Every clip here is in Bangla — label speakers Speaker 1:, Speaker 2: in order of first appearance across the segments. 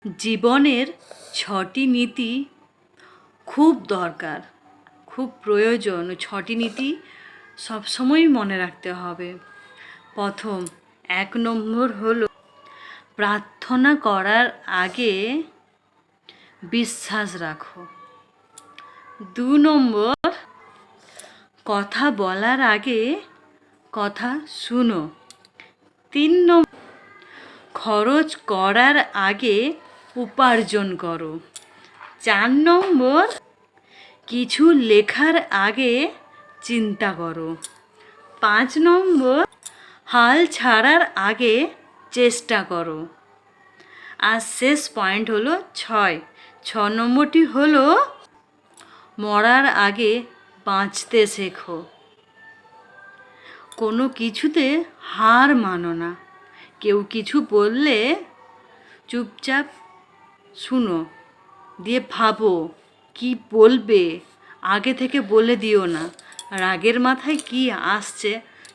Speaker 1: জীবনের ৬টি নীতি খুব দরকার, খুব প্রয়োজন। ৬টি নীতি সবসময়ই মনে রাখতে হবে। প্রথম ১ নম্বর হলো প্রার্থনা করার আগে বিশ্বাস রাখো। ২ নম্বর কথা বলার আগে কথা শুনো। ৩ নম্বর খরচ করার আগে উপার্জন করো। ৪ নম্বর কিছু লেখার আগে চিন্তা করো। ৫ নম্বর হাল ছাড়ার আগে চেষ্টা করো। আর শেষ পয়েন্ট হলো ৬ নম্বরটি হলো মরার আগে বাঁচতে শেখো। কোনো কিছুতে হার মানো না। কেউ কিছু বললে চুপচাপ শুনো, দিয়ে ভাবো কি বলবে, আগে থেকে বলে দিও না। রাগের মাথায় কি আসছে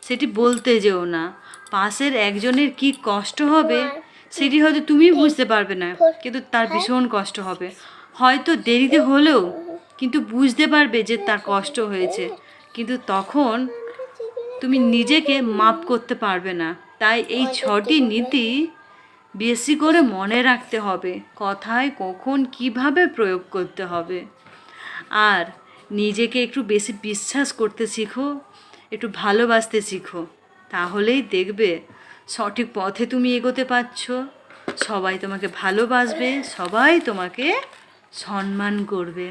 Speaker 1: সেটি বলতে যেও না। পাশের একজনের কি কষ্ট হবে সেটি হয়তো তুমি বুঝতে পারবে না, কিন্তু তার ভীষণ কষ্ট হবে। হয়তো দেরিতে হলেও কিন্তু বুঝতে পারবে যে তার কষ্ট হয়েছে, কিন্তু তখন তুমি নিজেকে মাপ করতে পারবে না। তাই এই ৬টি নীতি বেশি করে মনে রাখতে হবে, কথায় কখন কিভাবে প্রয়োগ করতে হবে। আর নিজেকে একটু বেশি বিশ্বাস করতে শিখো, একটু ভালোবাসতে শিখো, তাহলেই দেখবে সঠিক পথে তুমি এগোতে পারছো। সবাই তোমাকে ভালোবাসবে, সবাই তোমাকে সম্মান করবে।